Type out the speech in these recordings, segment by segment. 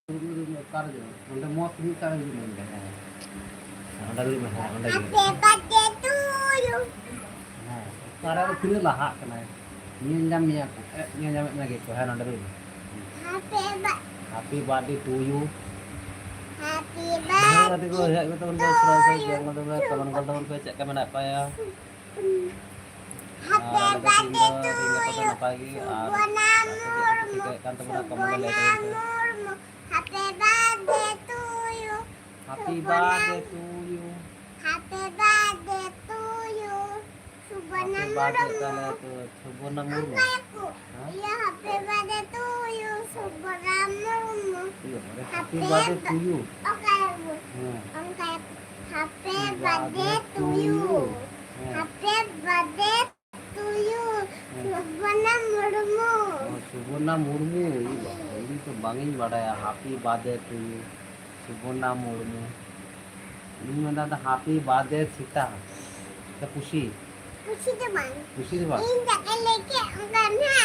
Car जो उन्हें मौत नहीं कार जो नहीं है उन्हें भी महा उन्हें भी Happy birthday to you. Car वो किन्हें लाहा करना है ये जम मियाँ को ये जम में के को है उन्हें भी Happy happy birthday to you birthday धन्यवाद को है तो उनके to सराय से you. जन्म दिन में कमन कर दो उनके चेक में ना पाया Happy और birthday to तीन पता you. ना पाएगी और Subhana Murmu. ठीक है तो बड़ा कमन Subhana लेते हैं Murmu. Happy birthday to you. Happy Subhana. Birthday to you Happy birthday to you. Subhana happy birthday Murmu. ताले तो सुबह Murmu Angkat aku. Ya happy birthday to you. Subhana Murmu. Happy birthday to you Okay, Bu. Angkat. Happy birthday to you. Happy birthday to you. Subhana Murmu. Subarna Murmu ये तो बांगिंग बड़ा है happy birthday to you Subarna Murmu ini mana happy birthday Sita kita pushi Pushi teman. pushi tu bang Ini tak lagi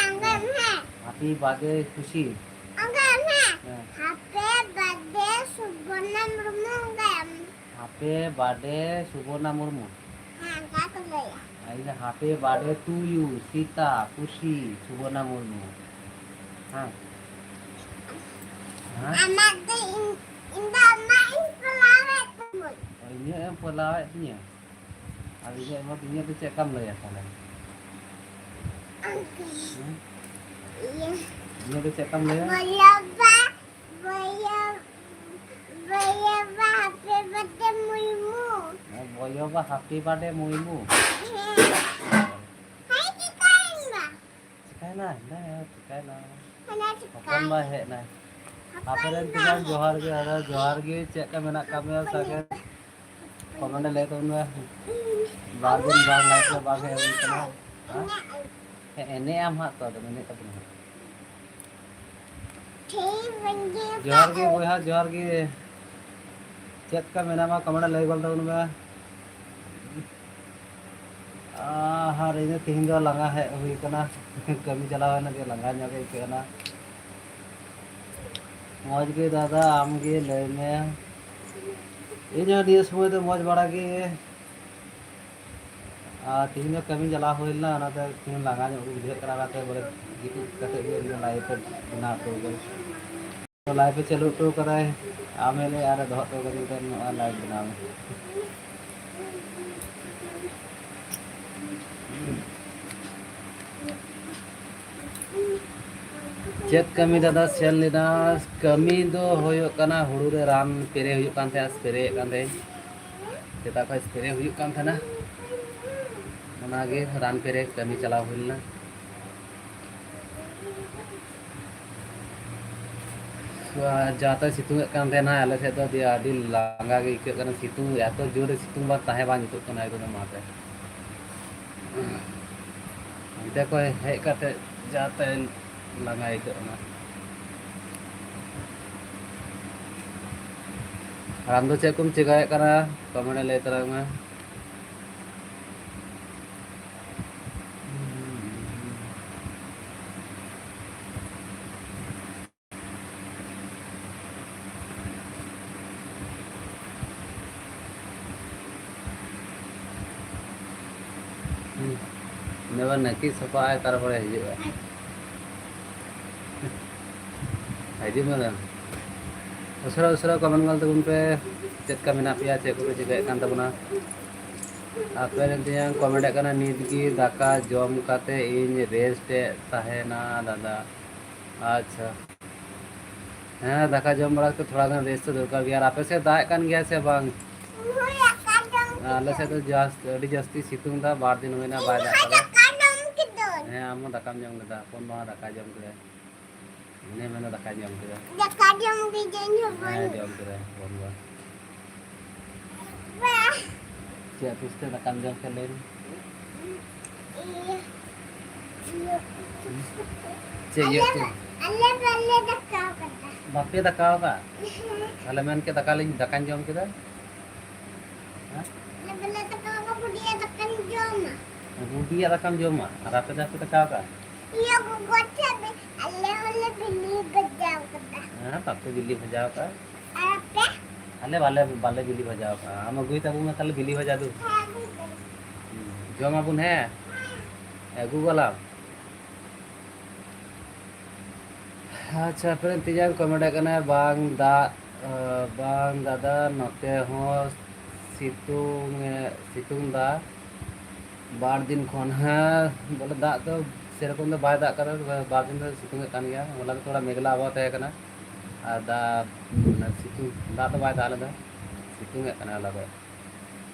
angkat ha. happy birthday pushi Angkat ha. Happy birthday Subhana Murmu angkat. happy birthday Subarna Murmu Angkat tu ya. ini happy birthday to you Sita pushi Subarna Murmu हाँ हाँ Anak tu indah anak pelawat teman. और ini yang pelawat punya hari ini emang punya tu cek kam lah ya salah Angkat. Iya. ini tu cek kam lah ya Bayaba happy birthday Murmu. boyo ba happy birthday muimu Hai cikain ba? cikai lah dah ya cikai lah Mana Kapan cikain? bah hek nah apa dan tinggal johar ge cek ka menak kami saken komen le tu nah bargain bang like la bang he un kana ha ene am ha to mene ka pun johar ge cek ka mena ma komen le gol tu nah hari ini tinggal langa he hui kana kami chalawa na ke langa nya ke kana मौज के दादा आम के ले में ये जो दिए समय तो मौज बड़ा के तीन में कमी जला हो ना ना तो तीन लगा जो विधेयक करा रहा था बोले जीतू कहते हुए लाइव पे बना तो लाइव पे चलो तो कराए आमेले यार धो तो करी तो लाइव बना चेक कमी दादा सेल लेना कमी दो होयो कना हुड़ू रे रान पेरे हुयो कान थे स्प्रे कान थे सेता को स्प्रे हुयो कान था ना ओनागे रान पेरे कमी चला हुइलना जाता सितुंग कान थे ना आले से तो दिया आदि लांगा के इके कना सितुंग या तो जोरे सितुंग बा ताहे बा नितो कना इतो माते इते को हे काते जाते लंगा इको ना राम दो चेक कुम चिकाय कना कमेंट ले तरह में नेवर नकी सफा है तार पर हिजुआ हिजु में उसरा कमेंट गल तबन पे चेक का मेना पिया चेक को चिकाय कान तबना आपे रंतिया कमेंट करना नीत की दाका जम काते इन रेस्ट ताहेना दादा अच्छा हाँ दाका जम बड़ा तो थोड़ा गान रेस्ट तो दरकार गया आपे से दाए कान गया से बांग आले से तो जास्ती सितुंग दा बार दिन होइना बाय दाका ᱦᱮᱸ ᱟᱢ ᱫᱟᱠᱟᱢ ᱡᱚᱢ ᱠᱮᱫᱟ ᱯᱚᱱ ᱢᱟ ᱫᱟᱠᱟ ᱡᱚᱢ ᱠᱮᱫᱟ ᱤᱱᱟᱹ ᱢᱮᱱᱟ ᱫᱟᱠᱟ ᱡᱚᱢ ᱠᱮᱫᱟ Daka jom bikin ᱦᱮᱸ ᱡᱚᱢ ᱠᱮᱫᱟ ᱯᱚᱱ ᱢᱟ ᱪᱮᱫ ᱯᱩᱥᱛᱮ ᱫᱟᱠᱟᱢ ᱡᱚᱢ ᱠᱮᱫ ᱞᱟᱹᱭ ᱪᱮᱫ ᱤᱭᱟᱹ ᱠᱚ Alle daka kata. ᱵᱟᱯᱮ ᱫᱟᱠᱟᱣ ᱠᱟᱜ ᱛᱟᱦᱞᱮ ᱢᱮᱱ ᱠᱮᱫ ᱫᱟᱠᱟᱧ ᱡᱚᱢ ᱠᱮᱫᱟ Alle daka kamu dia daka jom. ᱵᱩᱰᱤᱭᱟᱜ ᱫᱟᱠᱟᱢ ᱡᱚᱢᱟ ᱟᱨ ᱟᱯᱮ ᱫᱟᱠᱟᱣ ᱠᱟᱜ Iya gua cabe. Alle beli gajah kata. हाँ पापे बिल्ली भजाओ का Apa? अले वाले वाले बिल्ली भजाओ का हम अगुई तबु में ताले बिल्ली भजा दू जमा बुन है अगु वाला अच्छा फिर तीजान कमेंट करना बांग दा बांग दादा नोते हो सितुंग सितुंग दा बार दिन खन है बोले दाग तो सेरकम तो बाय दाग कर बार दिन तो सितुंग कान गया होला तो थोड़ा मेघला आबहावा तहे कना आ दा सितुंग दाग तो बाय दाग लेदा सितुंग कना होला तो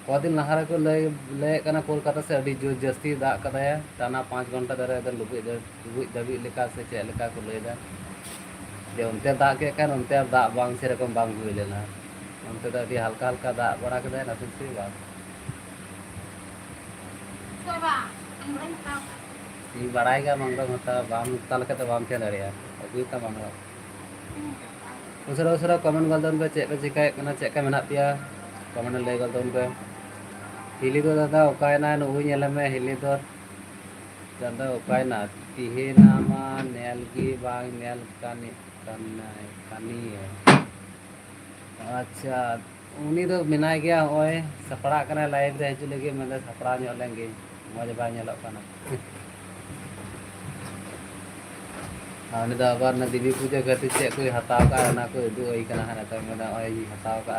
कदिन लहा रे को लय कना कोलकाता से अभी जो जस्ती दाग कदाया टाना 5 घंटा दरे अगर लुबुई दबी लेका से चे लेका को लेदा जे उनते दाग के कान उनते दाग बांग सेरकम बांग हुई लेना उनते तो अभी हल्का हल्का दाग बड़ा कदा ना से बात Coba. Ambil tahu. ᱤᱧ ᱵᱟᱲᱟᱭ ᱜᱮᱭᱟ ᱢᱟᱝᱜᱨᱚ ᱦᱟᱛᱟᱣ ᱵᱟᱢ ᱦᱟᱛᱟᱣ ᱞᱮᱠᱷᱟᱡ ᱫᱚ ᱵᱟᱢ ᱛᱟᱦᱮᱸ ᱫᱟᱲᱮᱭᱟᱜᱼᱟ ᱟᱹᱜᱩᱭ ᱛᱟᱢ ᱢᱟᱝᱜᱨᱚ ᱩᱥᱟᱹᱨᱟ ᱩᱥᱟᱹᱨᱟ ᱠᱚᱢᱮᱱᱴ ᱜᱚᱫ ᱛᱟᱵᱚᱱ ᱯᱮ ᱪᱮᱫ ᱯᱮ ᱪᱮᱠᱟᱭᱮᱫ ᱠᱟᱱᱟ ᱪᱮᱫ ᱞᱮᱠᱟ ᱢᱮᱱᱟᱜ ᱯᱮᱭᱟ ᱠᱚᱢᱮᱱᱴ ᱞᱟᱹᱭ ᱜᱚᱫ ᱛᱟᱵᱚᱱ ᱯᱮ ᱦᱤᱞᱤ ᱫᱚ ᱫᱟᱫᱟ ᱚᱠᱟᱭᱮᱱᱟᱭ ᱱᱩᱭ ᱧᱮᱞᱮ ᱢᱮ ᱦᱤᱞᱤ ᱫᱚ ᱫᱟᱫᱟ ᱚᱠᱟᱭᱮᱱᱟ ᱛᱤᱦᱤᱧ ᱢᱟ ᱧᱮᱞ ᱜᱮ ᱵᱟᱝ ᱧᱮᱞ ᱠᱟᱱᱤᱭᱮ ᱟᱪᱪᱷᱟ ᱩᱱᱤ ᱫᱚ ᱢᱮᱱᱟᱭ ᱜᱮᱭᱟ ᱱᱚᱜᱼᱚᱭ ᱥᱟᱯᱲᱟᱜ ᱠᱟᱱᱟᱭ ᱞᱟᱭᱤᱵ ᱨᱮ ᱦᱤᱡᱩᱜ ᱞᱟᱹᱜᱤᱫ ᱢᱮᱱᱫᱟ ᱥᱟᱯᱲᱟᱣ ᱧᱚᱜ ᱞᱮᱱ ᱜᱮ ᱢᱚᱡᱽ ᱵᱟᱭ ᱧᱮᱞᱚᱜ ᱠᱟᱱᱟ उन आबार देवी पूजा खातिर चेक को हताव का उदूग हाँ नतर में हताव का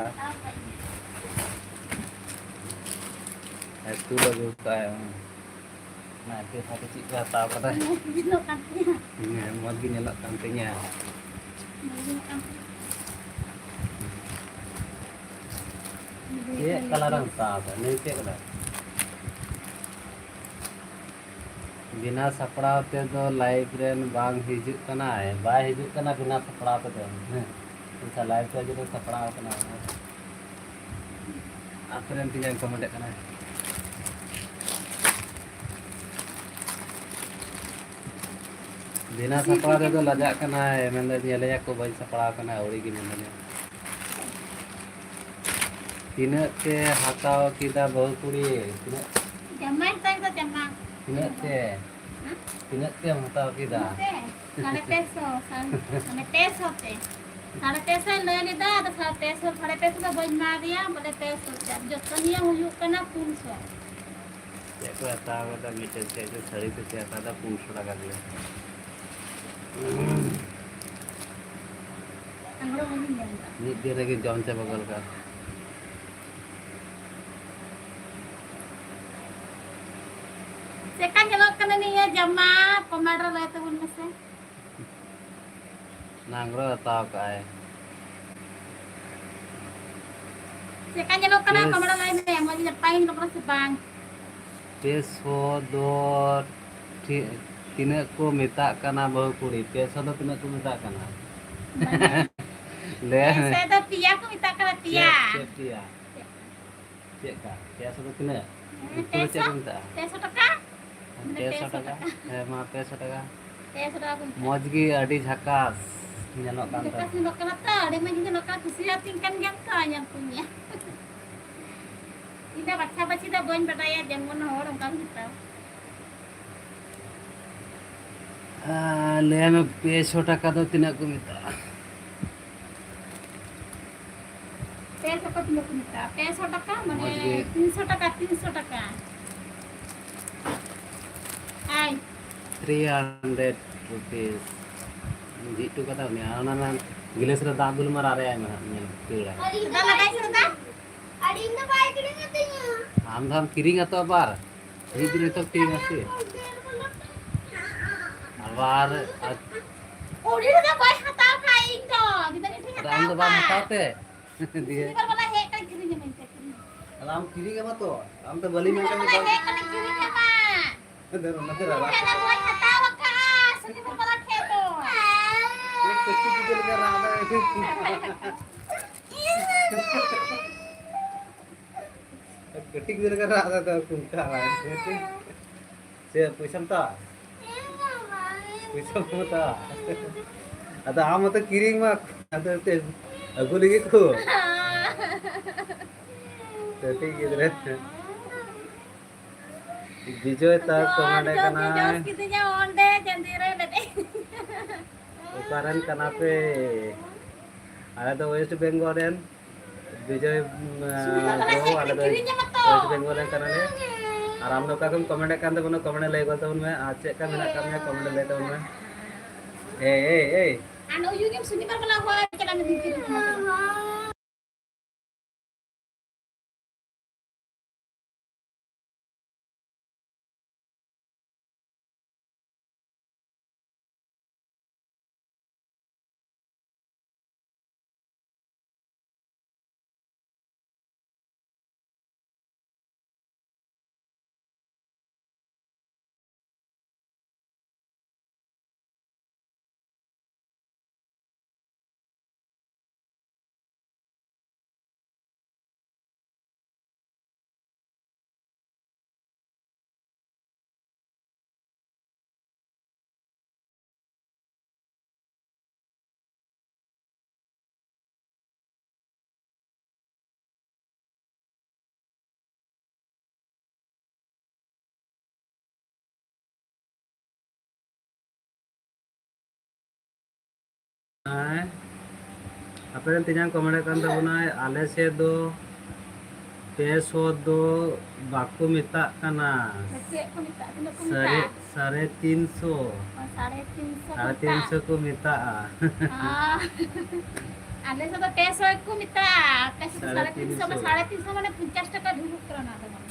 तू लगू का चेक को हताव का मज गे तीन चेक कलर हताव नहीं चेक बिना सपड़ाव ते दो लाइव रेन बांग हिजुक कना है बाय हिजुक कना बिना सपड़ाव ते अच्छा लाइव ते जो सपड़ाव कना आपरेन तीन कमेंट कना बिना सपड़ाव ते दो लजा कना है मेन नेलेया को बई सपड़ाव कना औरी गी मेन तीना ते हताव किदा बहु कुड़ी तीना Jamai tadi tu jamai. तीना ते हताव किदा Salah peso, salah peso te. Salah peso le ni dah, ada salah peso tu boleh maria, boleh peso. Jauh tu ni yang huyuk kena punso. Check को हताव का मीटर चेक जो सड़ी से check आता 500 টাকা দিয়ে Angro ni jangan. मीट दे लगे जौन से बगल का Sekarang jelok kena ni ya jamai, pemadar lah tu pun mesti. नांगरो हताव का है Sekarang jelok kena pemadar lah ni, mau nyepain lo pernah sebang. Peso दो तीना को मेता कना बहु कुड़ी पेसो दो तीना को मेता कना ले Saya tu pia aku minta kena pia. पिया चेक का पेसो दो तीना तो चेक minta Peso taka? पेसो टका है मा पेसो टका Peso taka aku. मौज की अडी झकास nyelok Kita kantor sih lokal tak, dia macam lokal tu siapa tingkan yang kau yang punya. Kita baca dah boleh berdaya jangan orang kamu kita. ले में पेसो टका दो तीना को मेता Peso kau tidak minta. Peso taka mana? Mesti. 300 taka. Ay, 300 rupees gitu kata ni ana गिलास रे दाग दुल मारा रे में पेड़ा sudah lagi sudah. Ada ini baik ni katanya. हम धाम किरिंग तो बार धीरे धीरे तो किरिंग आसे बार Oh, dia dah baik kata kain tu. Kita ni punya हम तो बार मताते दिए Ini baru malah hek kan kirinya minta. हम किरिंग मत तो हम तो बलि में Malah hek kan kirinya mah. दरो न कर Kita dah buat kata wakas. Ini baru malah hek tu. एक कच्ची चीज लगा रहा है कटिंग जर कर रहा था कुंका से पैसा मता पैसा मता आता हम तो किरिंग मा आता ते अगु लगी को तो ठीक है विजय ता कमेंट करना Jos kita nya onde jandire deh. उकारण कना पे आले तो वेस्ट बंगाल रेन विजय Sudah ब्रो selesai आले तो kirinya mah west tuh. Bengal रेन कनाले और आम लोग का कमेंट kan तबनो कमेंट लay गल तबन में आज चेक का मेना कामया कमेंट लay तबन में ए Anu yugim suni par kala hoa kala में kirim mah. apa yang tinyang kमेंट kan तबना आले से दो पेसो दो बाकु मिता कना Kecik aku minta, tunduk aku साढ़े minta. साढ़े तीन सौ Oh, 350 साढ़े minta. तीन सौ को मिता Ah. Ada satu peso aku minta. Kasih 350 sama 350 মানে 50 টাকা ঢুকুক করে না তোমার।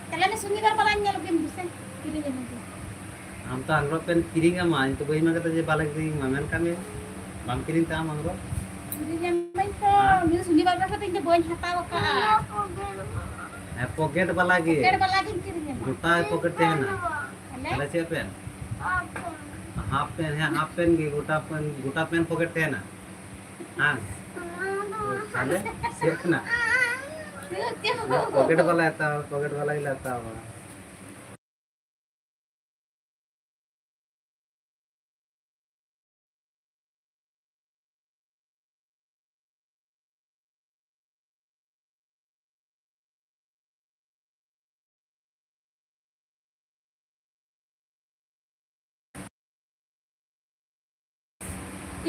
তাহলে আমি শনিবার পালা নিয়ে লোকেন বুঝছেন কিনে নেবেন তো। हम तो अंग्रो पेन किरिंग मा तो बही मा कते जे बालक किरिंग मा main kami bang kiring ta अंग्रो Kirimnya main to, ini শনিবার পাশে তো বই হাতাও কা। पॉकेट वाला की কেড় বালা দিন কিরিমnya। जूता पॉकेट ते ना তাহলে चला से पेन हाफ पेन की गोटा पेन पॉकेट ते ना हां चले सीखना पॉकेट वाला ही लाता हुआ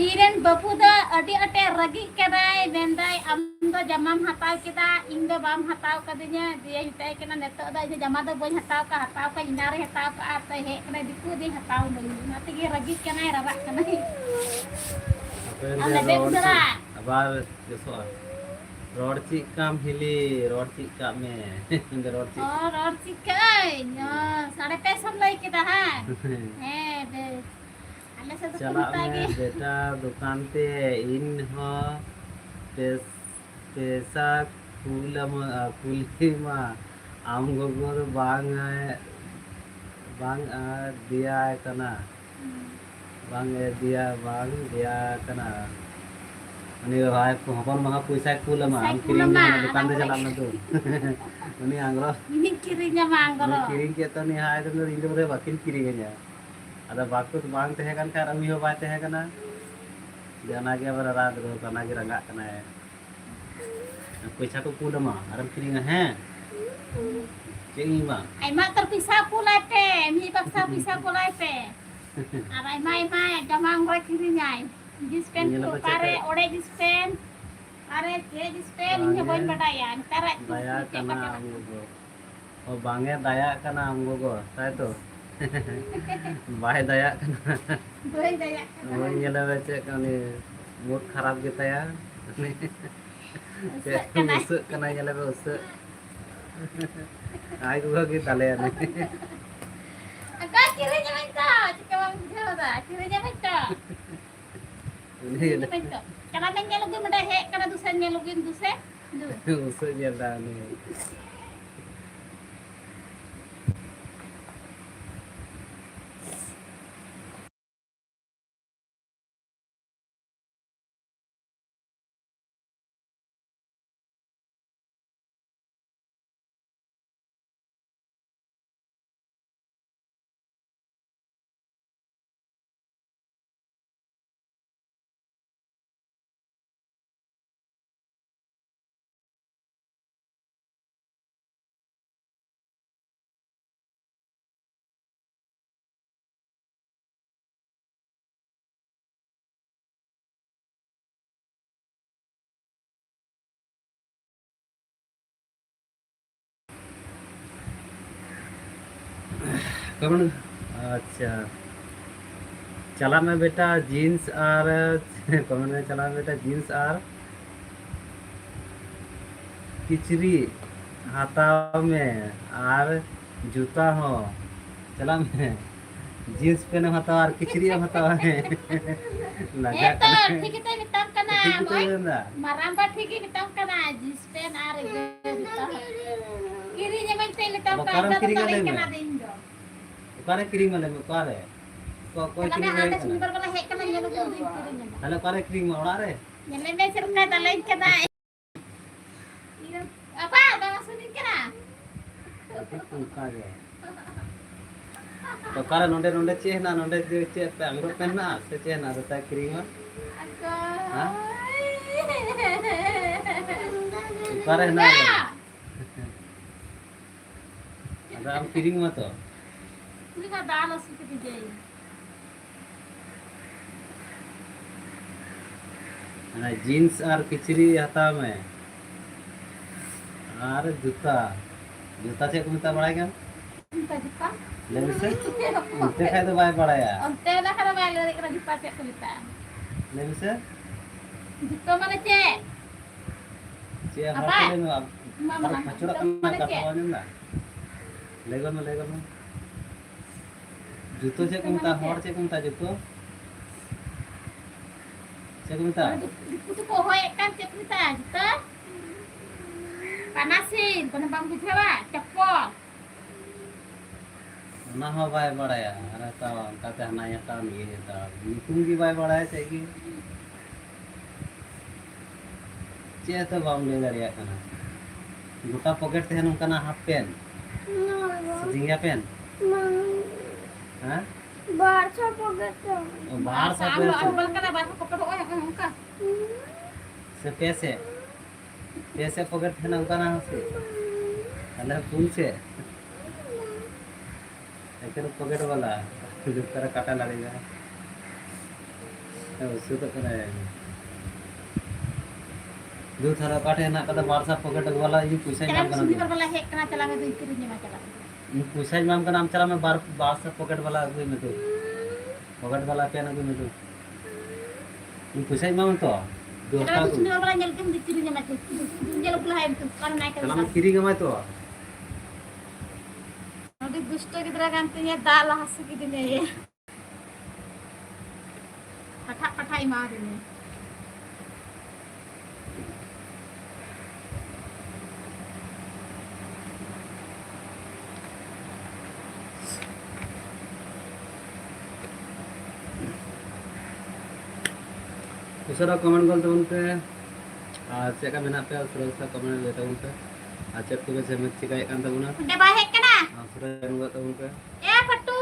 Iren bapu da adi ate ragi kedai mendai am do jamam hatau kita ing do bam hatau kadinya dia hitai kena netok da ina jama do boy hatau ka indare hatau ka ate he kena diku di hatau do nanti ge ragi kena rarak kena am lebe udara abar besok road चिक काम हिली road चिक काम में road चिक और चिkai nya 350 lagi kita ha de ale sa चला tukun में lagi बेटा दुकान पे इन हो पैसा कुलमा आम गोगोर बांग दिया कना बांग दिया कना उनी भाई हपन महा पैसा कुलमा आम किरिंग दुकान पे चला ना तो उनी आंग्रो ini kirinya manggoro किरिंग के तो नहीं हाय तो इंदो रे बाकिन किरिंग nya ada bakut bang teh kan kar ami ho ba teh kana jana ge bar raat ro kana ge ranga kana hai पैसा को कूल मा आराम किरिंग है चेंगी मा ai mak terpisah pulai pe mi paksa pisah pulai pe arai mai jamang roi kirinya dispen Ini ko lepas pare cakap. ore dispen are je dispen ini boin badaya antara daya kana amgo go oh bange daya kana amgo go tai to बाय दया kana boin daya oh nyela baca kani mood kharap gitu ya usuk kana nyela be usuk ai gua ki tale ya agak kirinya minta cika bang jauh kirinya minta ini minta karena nyelugin mudah he karena dusen nyelugin dusen usuk nyela nih comment अच्छा चला में बेटा jeans और comment में चला में बेटा jeans और किचरी हाथाव में और जूता हो चला में जीन्स पेन हाथाव और किचरी हाथाव में लगा तो ठीक है मितम कना ठीक है ना माराम बा ठीक है मितम कना जींस पेन आर जूता किरी जमन ते मितम का कना दिन दो ओकारे क्रीम वाले में ओकारे कोई क्रीम है है सुंदर वाला है कना ये लोग दिन किरी जमन हले ओकारे क्रीम ओड़ा रे ये ले सरका दलाई कना apa bang sunin kena ठीक उनका है तो ओकारे नोंडे नोंडे चे ना नोंडे चे पे अंगरो पेन ना से चे ना रहता है क्रीम हां ओकारे ना अरे हम क्रीम मत तो ini ka dalo sikit dijay ना जीन्स और किचरी आता में और जूता जूता से कुमता बड़ा क्या kita jika लेने से उनते खाए तो बाय बड़ा यार onte na kana ba lari kana jika cek kulita लेने से jika mana cek चे apa हर ले अब mama और खचड़ा करना कटवाने ना लेगा में जूतो से कुमता हर से कुमता जूतो से Kumta itu ko hoy kan cek kulita jika panasin panabang bujawa cepol ना हो बाय बड़ा यार अरे तो कहते हैं ना ये तो नहीं तो निकुम की बाय बड़ा है चाहिए चे तो बाम ले दरिया कना गोटा पॉकेट ते उनका ना हाफ पेन जिंगा पेन हां बाहर से पकड़ तो बाहर से sama aku balkana ba ko ko oh ka से पैसे पॉकेट है ना उनका ना से अल्लाह कौन से लेकिन पॉकेट वाला जो तेरा काटा लगेगा उससे तो करे दो थारा काटे ना कदा बारसा पॉकेट वाला ये पैसा kena नाम का suni नाम bala hek kena chala me dikiri ni ma chala ये पैसा नाम का नाम चला मैं बारसा पॉकेट वाला अगुई में तो पॉकेट वाला पेन अगुई में तो ये पैसा नाम तो दोस्ता kena को suni bala nyel kem dikiri ni ma chala nyel pula hai tu kan naik चला ke मैं किरी गमाय तो Nanti gusto kita gantinya dalah segini nih ya. Patah-patah imah ini. दूसरा कमेंट करते उनके चेक मेना पे दूसरा कमेंट देता उनके चेक को वैसे मैं चिकाई kan tabuna Udah baik kena. दूसरा उनका उनके Patu.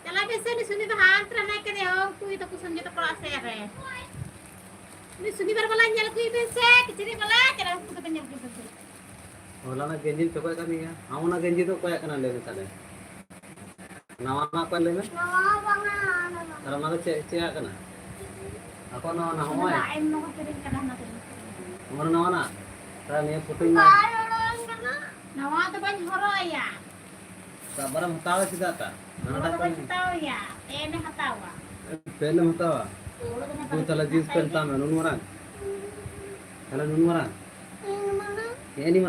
Jalan biasa di sini bahan terus naik ke deh. Ku itu kusun gitu kalau sere. Di sini berbelanja ku itu sek. Jadi malah kira aku tuh penyel gitu. होला ना गेंजी तो कोई करनी है हम ना गेंजी तो कोई करना लेने साले नवा ना कोई लेने नवा bangan तारा ना चे चे करना apa na na hoy Nah, em mau kirim ke dana tuh. हमर नवा ना तारा ने फोटो में Nawa tuh banyak horo ya. साबर हम तावा सीधा था Horo ना tuh banyak tahu ya. Ini hatawa. पहले हम तावा तू तला जींस पहनता मैं नून मरा तला नून मरा ये नहीं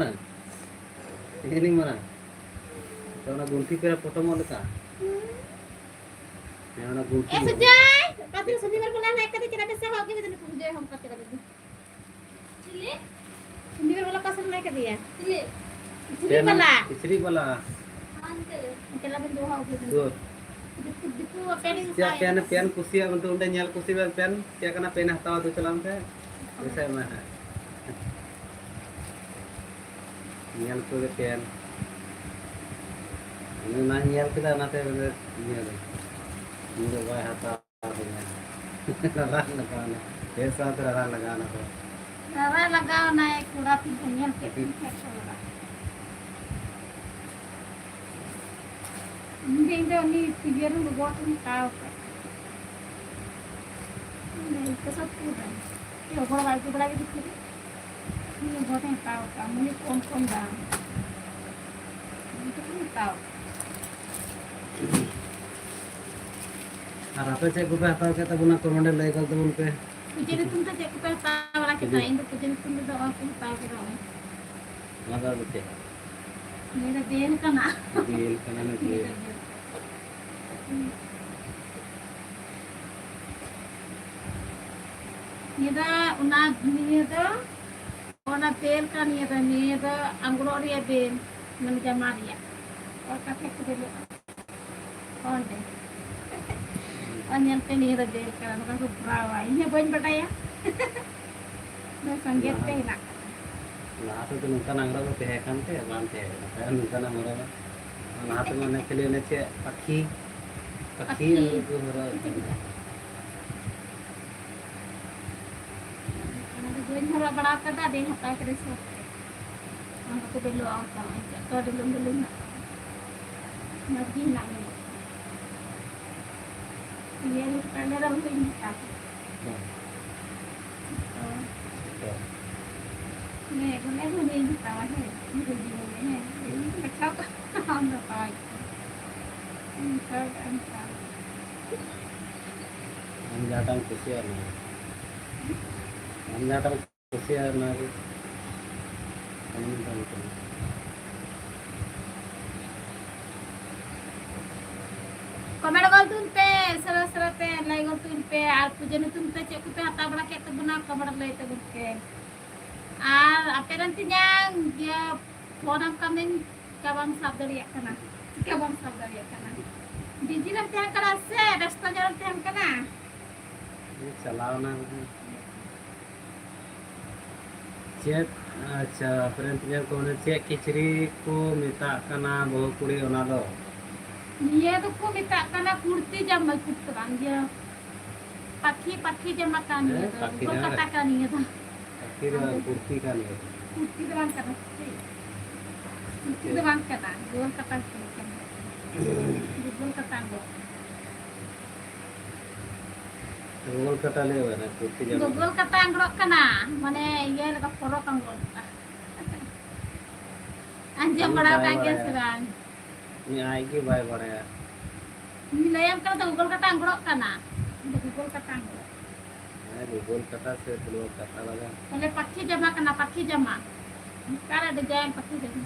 मरा तो ना गुंठी पे फोटो मोल का ये ना गुंठी Sejai. Pasti sini berbulan naik ke tidak bisa hoki gitu nih dia hom pasti gitu. Cili. Sini berbulan pasal naik ke dia. Cili. Cili bala. किचरी वाला Kela bentuk hoki gitu. दो Dipu apa ini क्या pen pen कुसी untuk udah nyal kusi pen क्या करना pen हटाओ तो चलाम के ऐसा में है nyal को पेन ini ना nyal kita ना ते nyal ini वह हटा रहा लगाना ऐसा तो रहा लगाना तो Cara lagaw naik kurang tingginya kita. Hindi ini tiga orang buat ini tahu. Ini kesatu kan. Yo kalau lagi itu lagi dikit. Ini buat yang tahu kamu ini kon dah. Itu kan tahu. और आप check को पे हटाओ के तब comment like कर तबन पे पूजे तुम तो चेक पे तावला के इन तो पूजे तुम तो और तुम ताव के रहो मजा आते मेरा देन का ना दिल कना ने दिए निदा उना निदा ओना तेल का निदा अंगुलो रिया बेन मन जमा रिया और काफे को दे और दे अन्यन पे निदा दे का ना को प्रावा इने बन बताया मैं संगीत पे ना लाते तो नुका नांगरा को तहे कान ते बान ते नुका नांगरा लाते माने के लिए ने चे पक्षी पक्षी को हरा gue hara bड़ा kada deh hata ke reso aku tuh belo apa to dulu lagi nak ini lu kamera untuk ini tak nih gue ini tahu nih ini begini ini kacau kan apa ini kau kan हम जाता हूँ खुशी है ना हम जाता हूँ खुशी है ना कि हम जाता हूँ कमेंट कर तुम पे सरस पे लाइक कर तुम पे और पूजे ने तुम पे चेक पे हता बड़ा के तो बना कमेंट ले तो के और अपेरन तिnyang dia phone am kamen kabang sabda riak kana kabang sabda riak kana busy lang tiang kana se rasta jalan tiang kana ये चलाओ ना चेक अच्छा फ्रेंड ये कौन चेक किचरी को मिता कना बहु कुड़ी ओना दो dia tuh ko minta kana kurti jam ikut terang dia paki jam makan dia Paki tuh dah. katakan dia tuh फिर कुर्ती का नहीं kurti terang kana kurti terang kana gol kata gol kata gol roll कटा ले वाला कुर्ती जमा Google kata anggrok kana, mane iya leka porok anggrok. Anjam bada kage serang. ये आएगी bye बड़ा है Nilayam kana Google kata anggrok kana. Google kata anggrok. Roll कटा से तो कटा लगा Oleh pakhi jama kana pakhi jama. Kara ada jalan pakhi jama.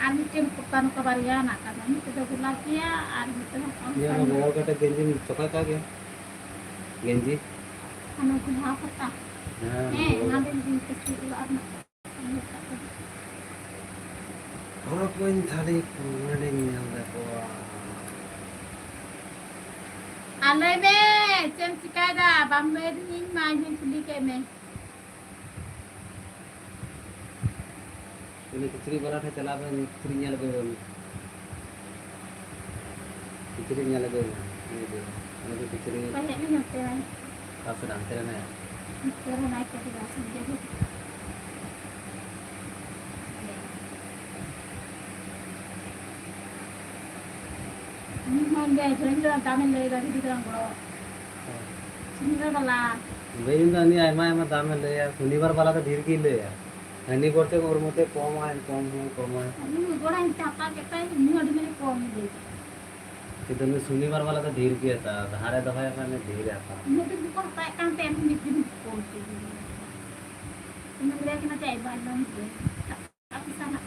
Ani tim putan kebariana karena ini sudah bulan ya, ani itu ये ना role कटा गेंजी चौका का गया गेंजी anu guna apa tak? हाँ Nanti di kecil dulu anak. और कोई थाली कुमारी नहीं आता को Alay me, cem sikada, bambe ning ma hin kuli ke me. ini kecil बड़ा था चला बन kecil nyala गए kecil nyala गए ये दे अने kecil Banyak ni nanti lah. आप sedang terana ya Sekarang naik ke tiga jadi. Ini mana jalan-jalan taman lagi dari di dalam bawah. Sini dah वही तो नहीं आए मैं दाम में ले यार शनिवार वाला तो धीर की ले यार हनी करते और मते कम है Ini gua yang cakap kita ini ada mana kau ni. कि तुमने शनिवार वाला तो धीर किया था धारे दफाया मैंने धीर आता Ini tu bukan tak kan tem ni pun kau. Ini boleh kena cai badan tu. Tapi sana.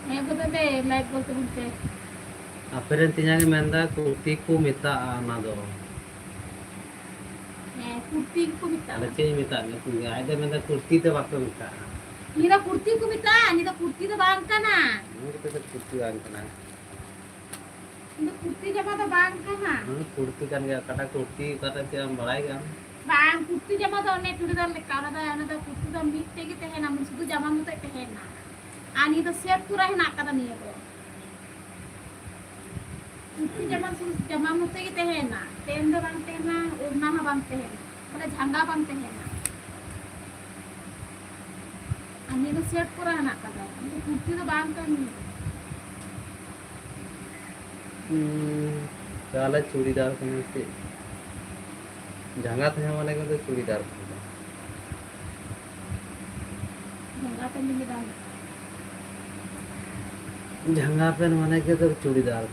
Ni betul deh, like betul betul. फिर इंतजार में मैंने कुर्ती को मिता आना दो Kurti ku minta. अरे चेंज मिता नहीं कुछ आए थे मैंने कुर्ती तो वापस मिता Ni dah kurti ku minta, ni dah kurti dah bang kana. मुझे तो कुर्ती आने का Ni kurti jama dah bang kana. Kurti का नहीं कटा कुर्ती कटा से हम बढ़ाएगा Bang kurti jama dah ne tuh dah lekar dah kurti dah mitte gitu है ना मुझे jama मुझे itu है ना. Ani dah set पूरा है ना kata ni itu. Kurti jama मुझे gitu है ना. Tenda bang tenda, urna bang tenda. Pada jangga bang tenda. Ani itu set kurang nak kata. Ini kurti tu bang kan. చాలా చూడీదార్ కనిస్తే జంగా थे माने को churidar Jangan kan ini bang. जंगा pen माने के तो चूड़ीदार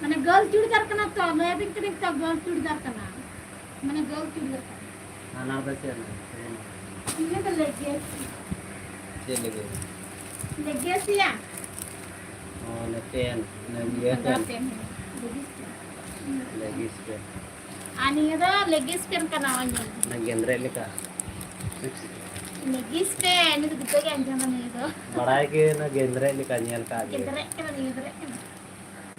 Mana girl चूड़ीदार करना तो मैं भी करें तो girl चूड़ीदार करना. Mana girl चूड़ीदार करना. आना बचे ना Ini तो leggings. चले गए Leggings ya. और ने पेन ने ये Jangan पेन pen. लेगीस पे Ani itu leggings pen करना वाला. ना गेंद्रे लिखा Leggings pen itu kita kan jangan itu. बड़ाई के ना गेंद्रे लिखा नियल का आगे Kita kan ini kan.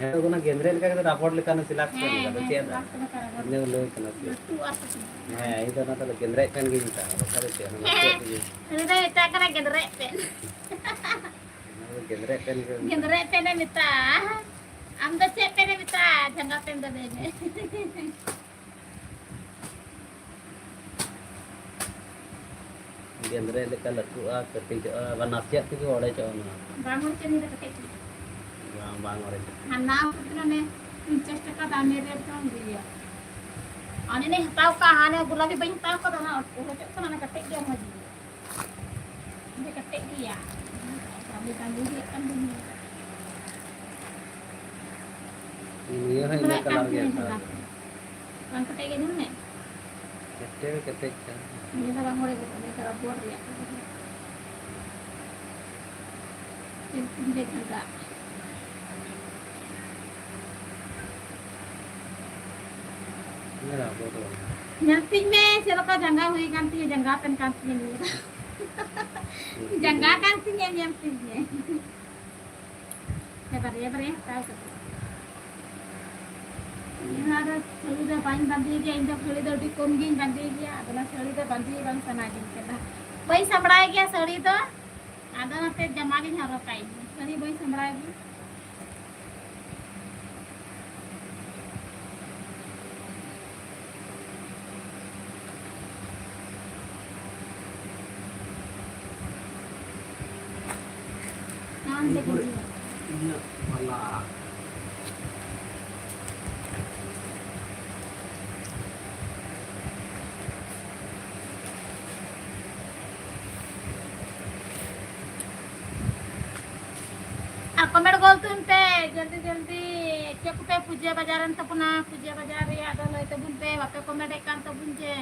है तो ना गेंद्रे लिखा के तो रापोर्ट लिखा ना सिलेक्ट कर लिखा तो चेन Kena kena. ने लोग करना चाहिए Itu apa sih? है आई तो ना तो गेंद्रे पेन की था वो सारे चेन ना Ini dah kita kena gendrek pen. गेंद्रे पेन के Gendrek pen minta. Amda cek pen minta, jangan pen dah deh. गेंद्रे लिखा लट्टू आ कटी बनासिया तो ओड़े चौना Bangun cini dah kete. बांग ओड़े Hana kita ne 50 taka dami rate kan dia. Ani ne tahu kah hane gulabi banyak tahu kah dana. Udah cek kan kete dia lagi. Dia kete dia. Kami kan dia kan dunia. ये है ना colour के Kan kete gini ne. कते Ini dah bangun lagi. Ini cara buat dia. Ini juga. मेरा photo Nyating me, siapa jangga hui ganti jangga pen ganti ni. Jangga ganti ni nyating ni. Ya beri tahu tu. Ini ada seri dah paling bandi dia, ini seri dah di komgin bandi dia, adalah seri dah bandi bang sana jin kita. Boy samrai dia seri tu, ada nanti jamanin harus kain. Seri boy samrai dia. Nanti dia. ini warna Aku mergol tu ente, jल्दी cek pe puja bajaran tu puna puja bajar ya ada lo itu bunte, waktu komedekan tu bunje.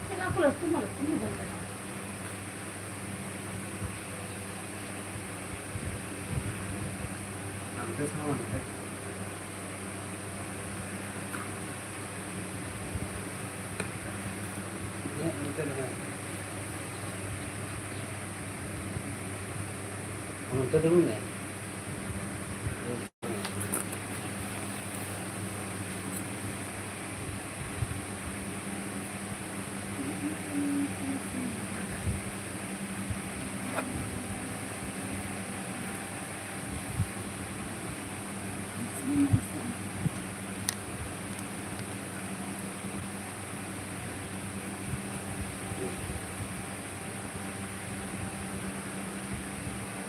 Kenapa lo tu malu tu bunte? हमसे सामान है ये निकल है हम तो दूंगे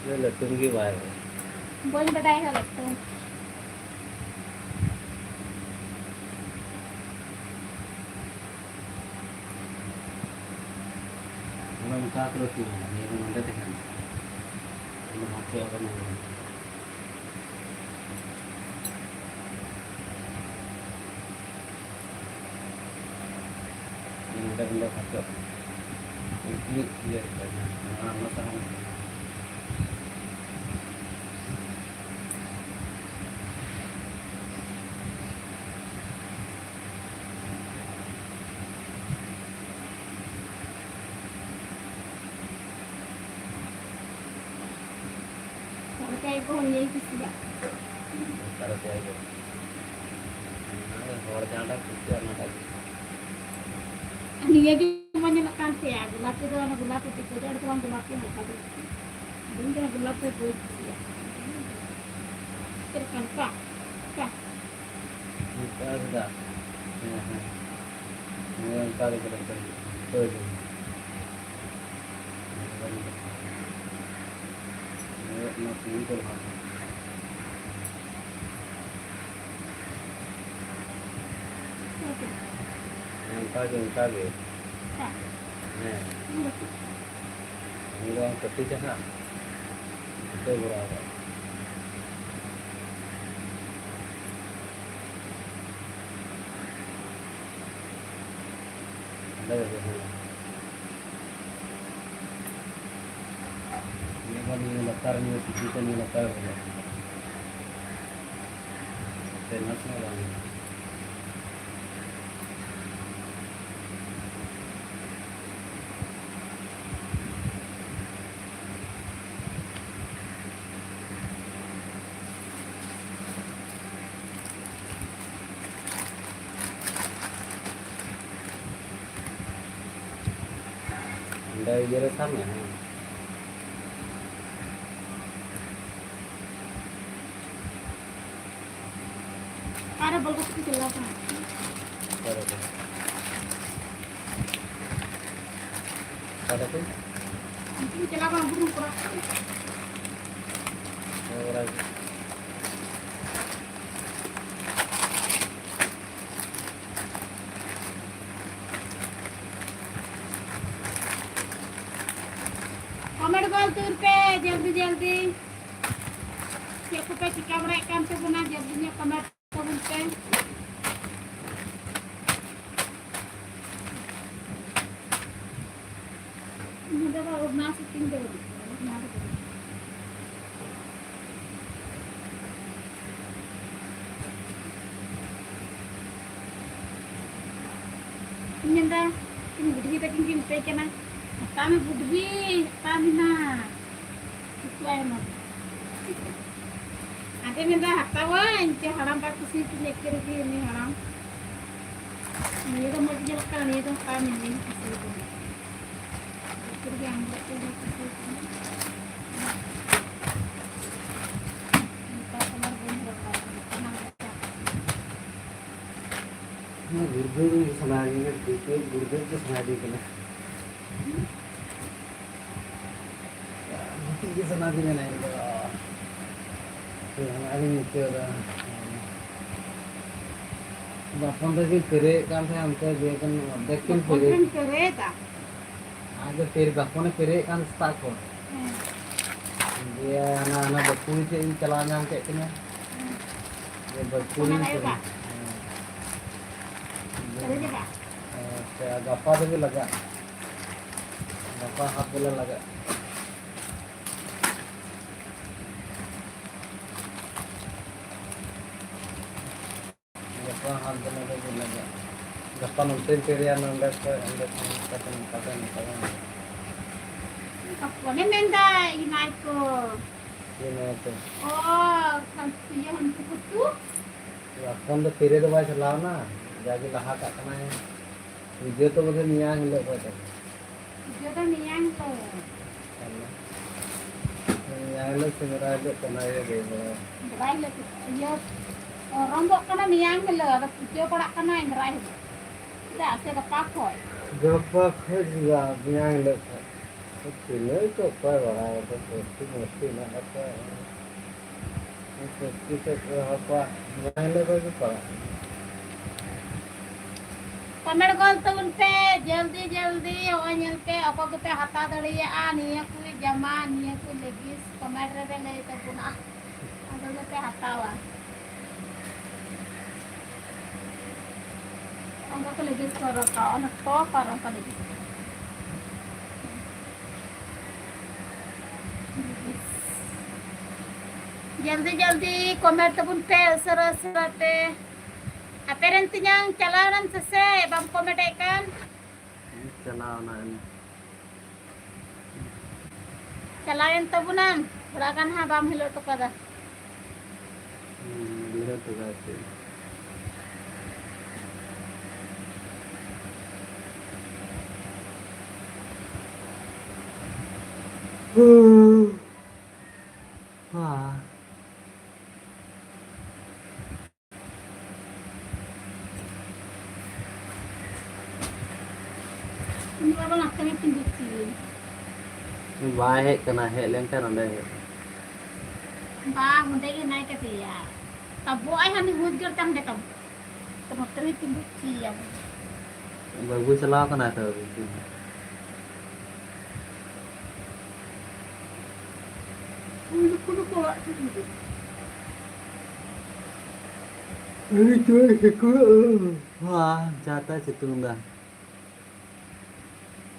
ये लट्टू की बात है Boy badai hal tu. हम का terus ini ini nanti tekan ini masih apa namanya ini benda kacau ini dia masalah Kayak kau ni itu sudah. taruh saya aja और ज़्यादा कुछ करना चाहिए Ini dia cuma nak kanti ya, gulati tu anak gulati tu, jadi orang gulati nak kau. Bunda gelap itu ya. Terkan kak. Kita sudah. Ya. Ini kali kita tuh. Masih itu lah. Yang kali. Kak. Nah, ini orang ketiga nak. Itu berapa? Ada berapa? Ini kan ini latar ni kita ni latar berapa? Tenasnya orang. Anda iya sama. Ada bagus itu gelap. Berapa? Berapa tu? Ini gelap burung kurang. Berapa? Comment बोल दूर पे जल्दी पे चिका बराई काम पे बना जल्दी कमेंट बोल पे मुझे तो उड़ना सिटिंग दे ini dah ini budhi taking kim pe kena kami budhi kami na itu ayam ada minta hatawan ce haram pak sih lekir ini haram ini तो मत जल का नहीं तो काम नहीं फिर भी हम लोग गुर्दे समाधि में देखिए गुर्दे की समाधि के ना की समाधि में नहीं लगा तो हमारे नीचे होगा बापन तो भी फिरे काम से हमको देखन देखें फिरे करे था आगे फिर बापन ने फिरे काम स्टार्ट हो dia anak-anak berkulit yang celana kayak gini dia berkulit गप्पा तो भी लगा गप्पा हाथ बोला लगा गप्पा हाथ बोला तो भी लगा गप्पा नंतर तेरे नंबर पे अंदर कतन Apa ni minta inai ko? ये तो Oh, kan dia hantu kutu. अपन तो तेरे तो भाई चलाओ ना जाके लहा का करना है वीडियो तो मुझे निया हिल पड़ता Dia tu niang ko. निया हिल से मेरा जो करना है दे दो Rai le dia rombok kana niang le, dia padak kana yang rai. Dah saya dah pakai. गप्पा खुद जा निया हिल तो किले तो पर बड़ा है तो मुश्किल ना आता है किसे apa निया हिल को पड़ा Kami gol turun pe, jaldi awak nyel pe, apa kita hata dari ya ni aku jama ni aku legis, kami reda le itu guna, ada kita hata wa. Angkat ke legis karo kau, anak kau karo kau legis. जल्दी comment तबुन पे सरा पे apparent yang calanan sese bam comment ikan चलाओ ना calanan tabunan berakan ha bam hilo to kada मेरा तो वैसे Ini apa nak kami tinggi sih. Baik kena hek lengkan onde. Bang, udah ini naik ke dia. Tabu ay hani hujar tang deh tabu. Temu teri tinggi sih ya. Bagus salah kena tuh. Ulu kulu kulu sih. Ini cuy, aku. Wah, jatah situ dah.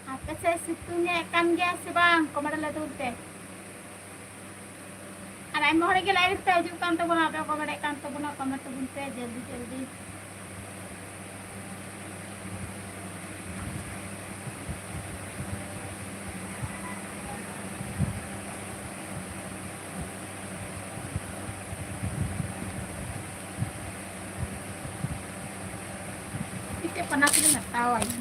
Apa saya situnya kan dia sih bang, kemarin lah tuh teh. Ada yang mau lagi lari tuh kan tuh apa kemarin kan tuh kemarin tuh teh jल्दी जल्दी. Itu panas ini nggak tahu aja.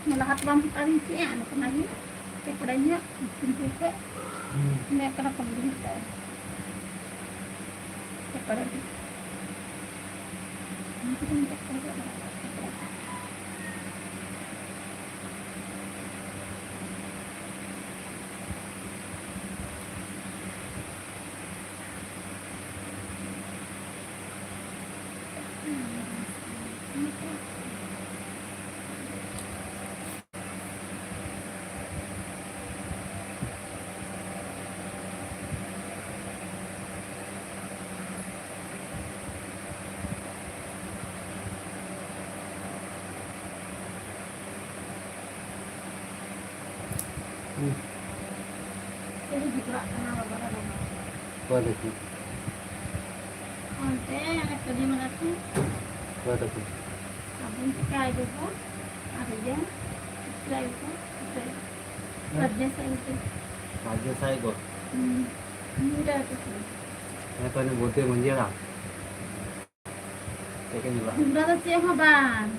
Melahat bang tadi sih anu kenanya. Kepadanya pintu ke. Ini kena pembeli teh. Kepada di. Ini kita minta kerja. Jadi juga kenal barang. Kuat aku. Onte yang tadi mana tuh? Kuat aku. Abang kayak gitu. Ada jam. Setelah itu. Kerja saya itu. Aja saya kok. Ini udah tuh. Saya tuh ini bote menjelang. Saya kan juga. Udah tuh siapa bang?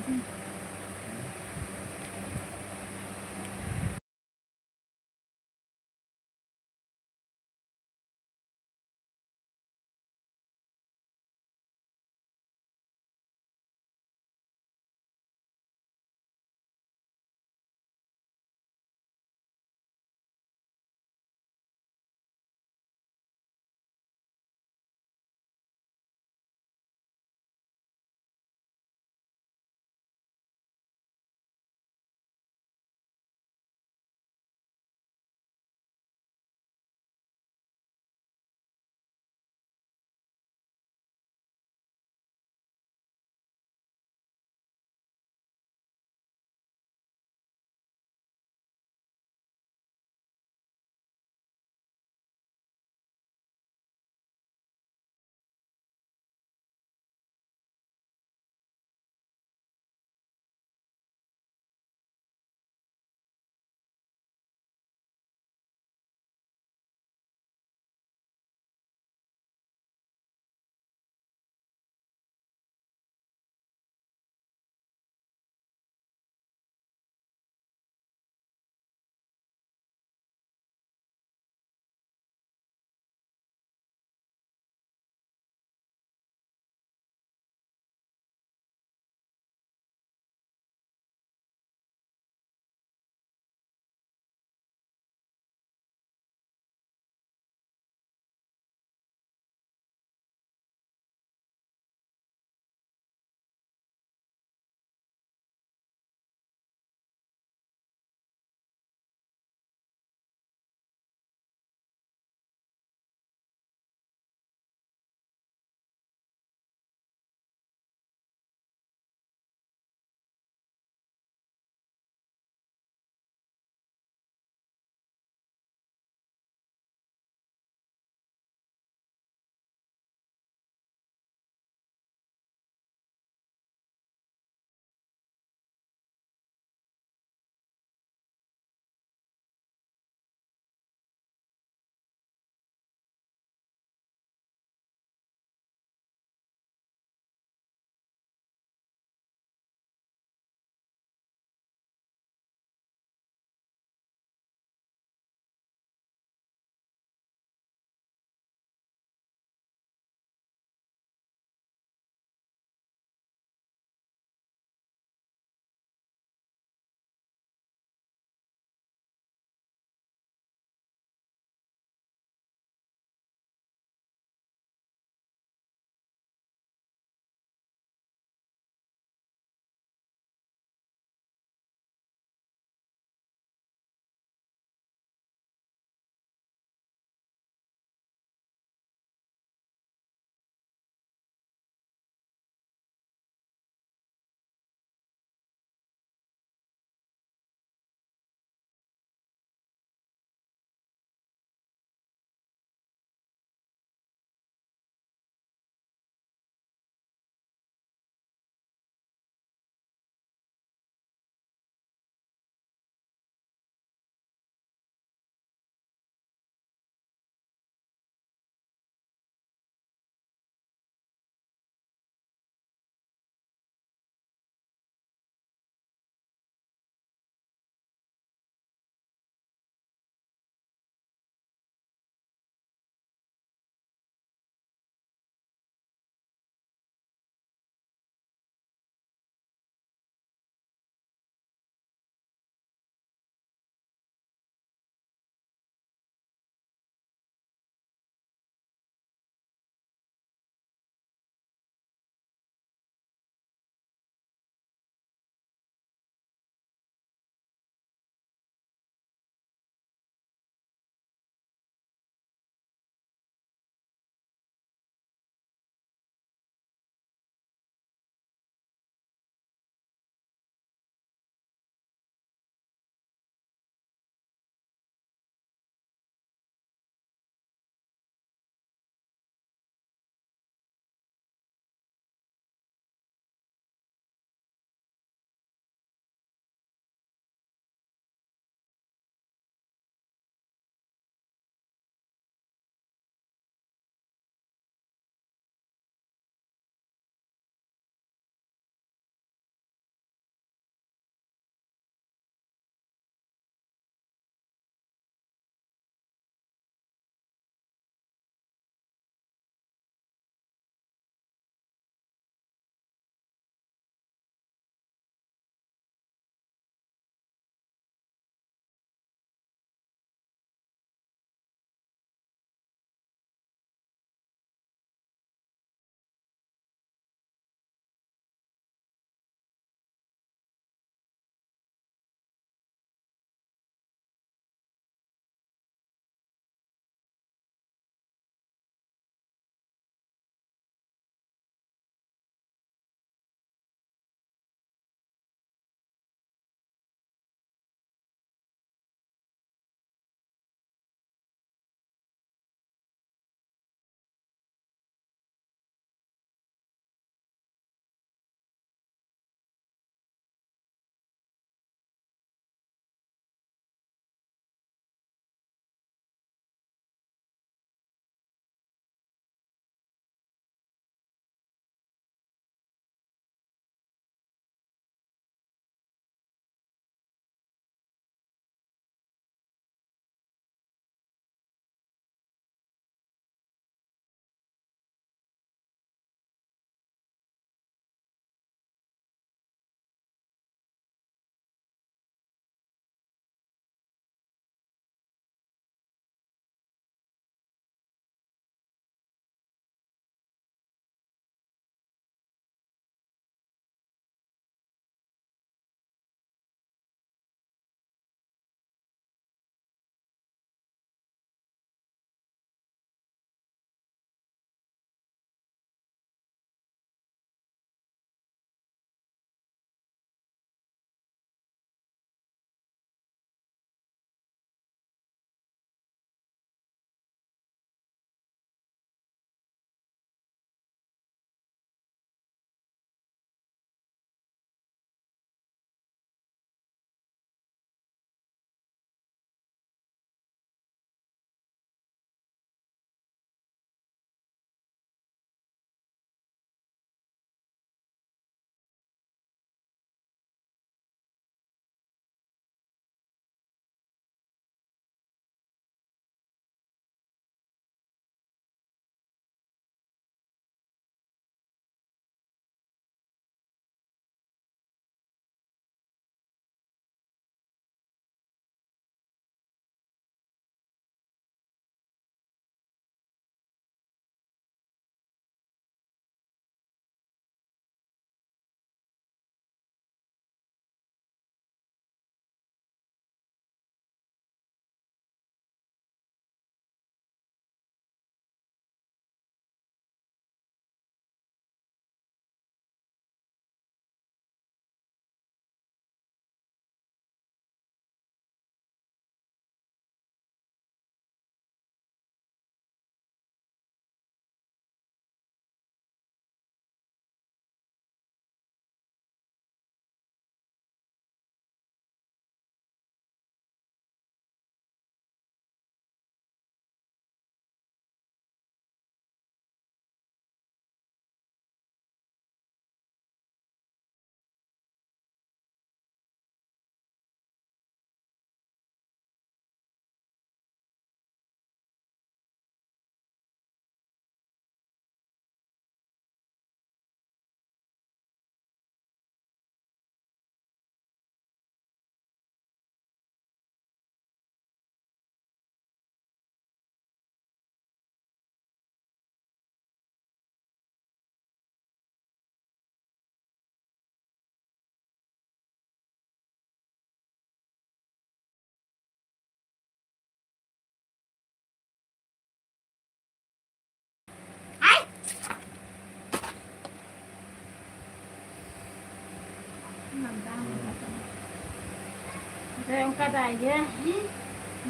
Saya ongka dah ya.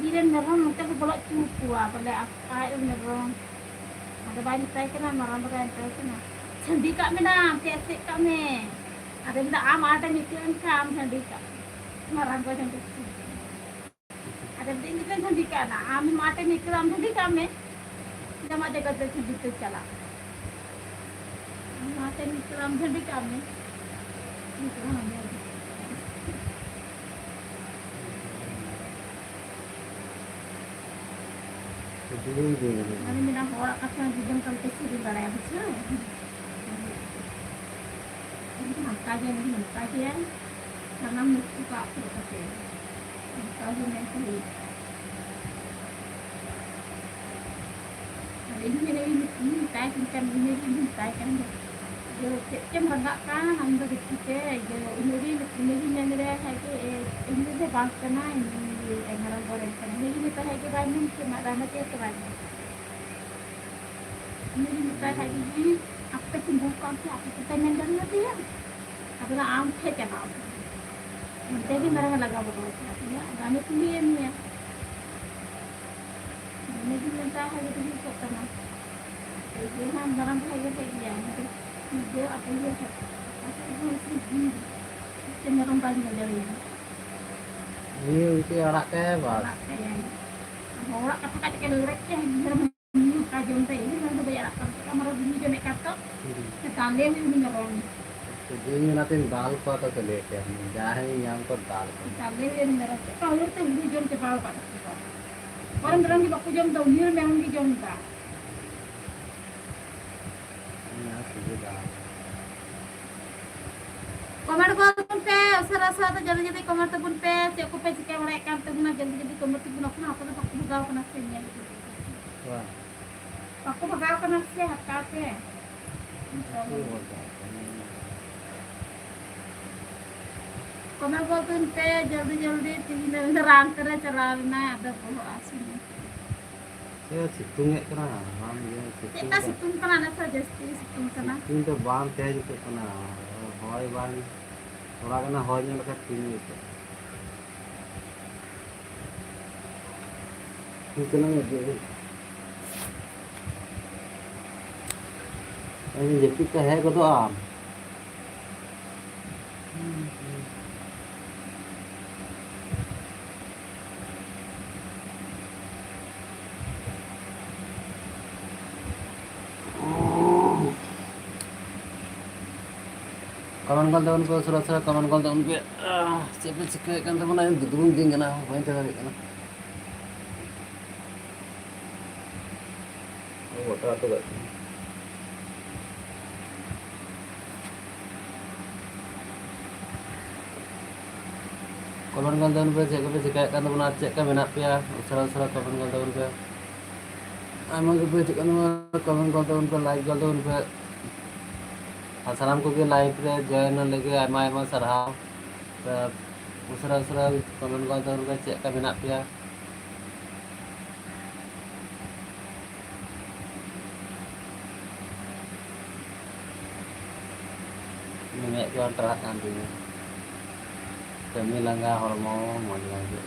Dia merong kita ke bolak cupu pada apa merong. Ada banyak tay kena marang bagai tay kena. Sendi kak mina, tiap kami. Ada benda am ada mikiran kam sendi kak. Marang bagai sendi. Ada benda ini kan sendi kak na am mata mikiran sendi kami. Jama jaga sendi tu cala. Mata mikiran sendi kami. Mikiran kami. Kami minang orang kasih di jam kalkesi di balai besar. Ini mangkanya ya. Karena mesti pak kasih. Mangkanya nanti. Ini tay kan ini tay kan. Yo cem rendak kan anda dikite. Yo ini yang dia ini dia bangkana ini. Engaran goreng kan ini kita lagi bangun cuma rana dia sebanyak ini kita lagi apa simbukan sih apa kita nendang nanti ya apa nak ampe cakap nanti dia mereka laga betul ya rana pilihan ya ini kita lagi tu kita kena jadi ham barang lagi dia dia apa dia apa itu sih cenderung banyak dari Ini itu anak tebas. Orang kata-kata kelurek ya, kajong teh ini nanti bayar apa? Kamar bunyi jone kato, sekali ini ngerong. Jadi nanti dal ko atau kelihatan, jahe yang ko dal ko. Sekali ini ngerong. Kalau itu bunyi jom cepal pak. Orang bilang di baku jom tahu dia memang di jom tak. Ini asli dal. Kamar ko pun pe, serasa tu jadi kamar tu pun pe, siapa pe sih kamar ikan tu guna jadi kamar tu guna apa tu pakai bagau kena sini. Wah. Pakai bagau kena sih hati pe. Kamar ko pun pe, जल्दी tinggal nerang kerja caranya ada puluh asli. Saya situng kena, bang ya situng. Kita situng kena nasa jadi situng kena. Situng tu bang teh juga kena, hoy bang. Orang kena hoynya lekat sini itu. Ini kena jadi. Ini jadi kita hai ko tu am. Kawan kal tahun ko sura kawan kal tahun pe siapa sikit kan teman lain dudung ding kena main tertarik kena. Oh, tak tu tak. Kawan kal tahun pe sikit kan teman acek kan menak pia sura kawan kal tahun pe. Amang ke pe kan kawan kal tahun pe like kal tahun pe. Salam को के live रे join लगे Aima सरहाव उसरा comment को तो उनका check का मेना पिया ini ko antara kan dulu kami langga hormon mau lagi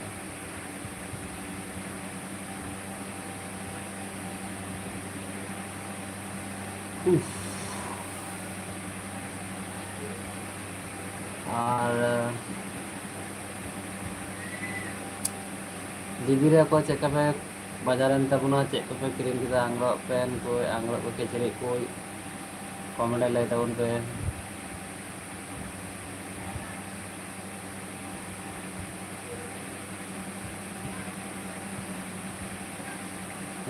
और जीबी को चेक पे बाजार तबना चेक पे क्रीम की आंग्रब पेन को आंग्रब को किचरी को कमेंट लै तबन पे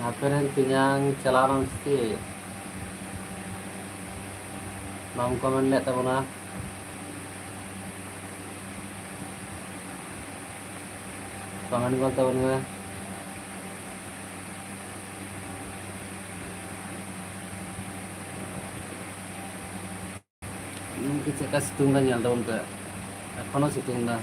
apa tinyang celaran sih nom komen lihat tabuna komen ko tabuna kita kasih situng dah nyal tabun pe ekhano situng dah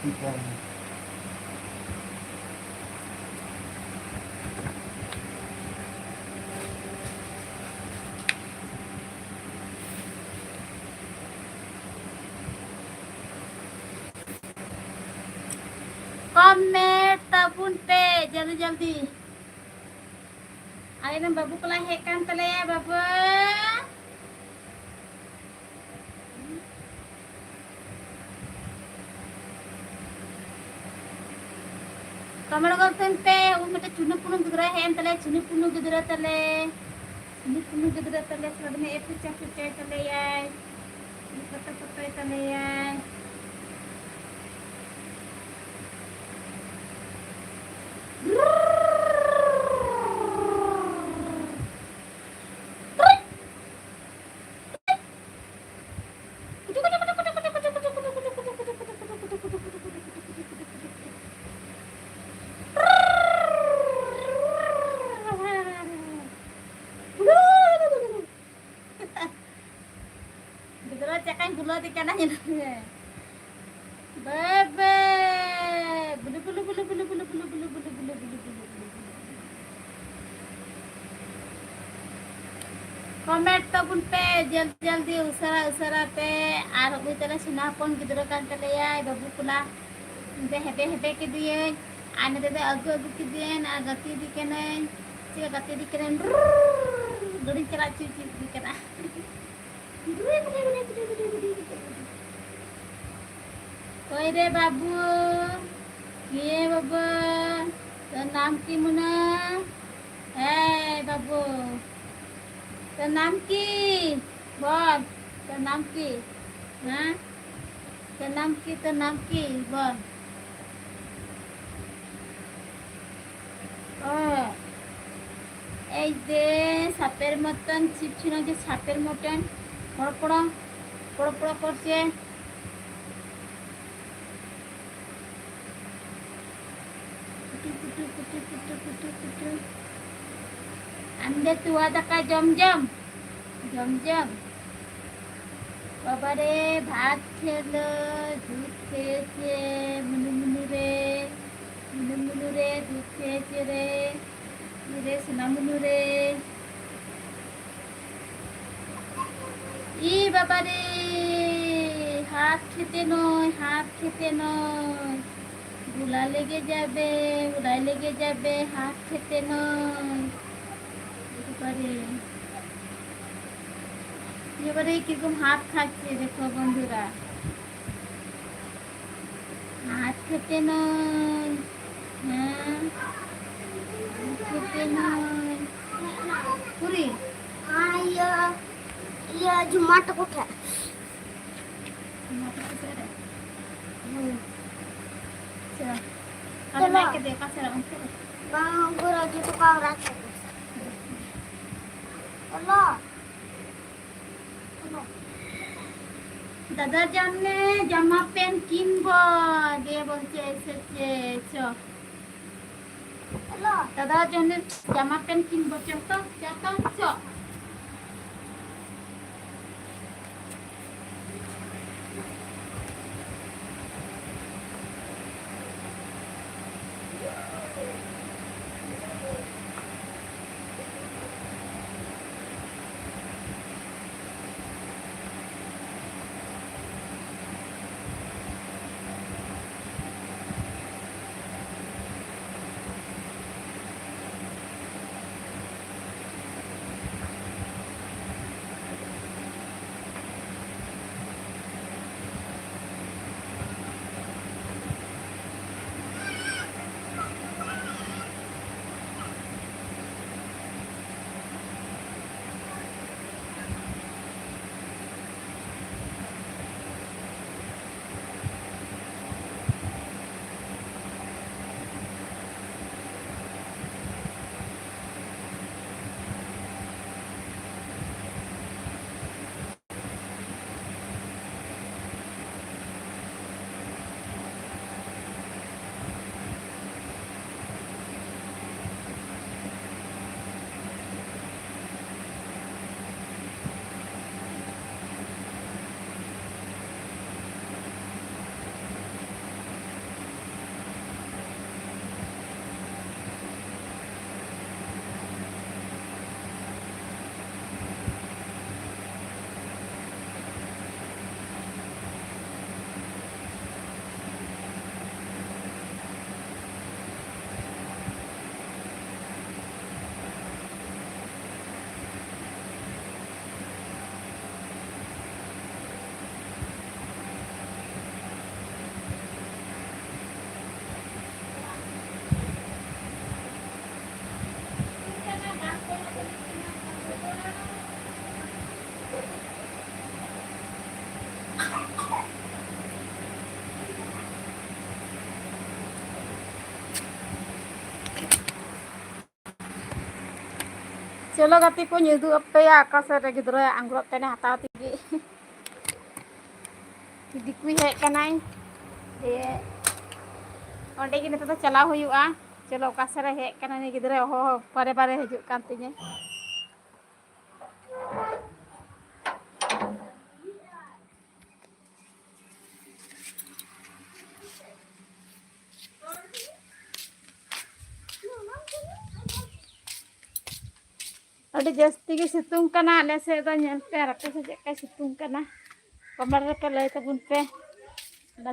Comment tabun pe jल्दी जल्दी. Ayo na babu ko lang hekan tala ya babu. Kamar galten pe umete chunu punu gudra hen tale chunu punu gudra tale. Chunu punu gudra tale sadme epu chapu chay tale ya. Pata pata tale ya. Gudra cakan gula di kanannya. Bebe. Bulu bulu bulu bulu bulu bulu bulu bulu bulu bulu bulu. Comment tabun pe जल्दी जल्दी usara usara pe ar ui tala sunapon gidra kan tala ya babu kula be hebe ke diye ane de agu agu ke diye na gati di kene cika gati di kene duri kera cuci di kena Oi re babu ye babu dan naam ki muna hey babu dan naam ki bol dan naam ki ha dan naam ki bol oh এই যে সাপের মতন চিপছিল যে সাপের মতন পড় পড় করছে আমাদের তুয়া দাকা জমজম জমজম বাবারে ভাত খেলো দুধ খেয়েছে মুনু রে দুধ খেয়েছে রে রে সোনা মুনু রে ই বাবারে হাত খেতে নয় গুলা লেগে যাবে উড়াই লেগে যাবে হাত খেতে নয় এবারে কিরকম হাত খাচ্ছে দেখো বন্ধুরা হাত খেতে নয় হ্যাঁ খেতে নয় Puri Iya cuma takut ya. Kalau naik ke kasar untuk Bang gue lagi tukang rasa. Allah. দাদার জন্য জামা প্যান্ট কিনবো দিয়ে বলছে এসেছে চ Allah. দাদার জন্য জামা প্যান্ট কিনবো চ চ चलो गति को उदू अपया आकाशे गिद्रा आंग्रब तेने हताव तेगी दिकु हेज कनाई दिए ओंडे गी नितो चलाव हुयुआ चलो आकाशे हेज कना नि गिद्रा हो बारे बारे हजु कान तिने अभी जस्ती की सितुंग कना आले से तो नेल पे रखे से चेक सितुंग कना कमर रे पे लय तबुन पे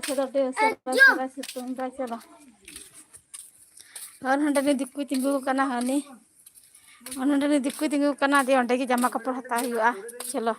से तो सारा सितुंग दा चलो और हंडे ने दिक्कु तिंगु कना हनी हंडे ने दिक्कु तिंगु कना दे ओंडे की जमा कपड़ हता हुआ चलो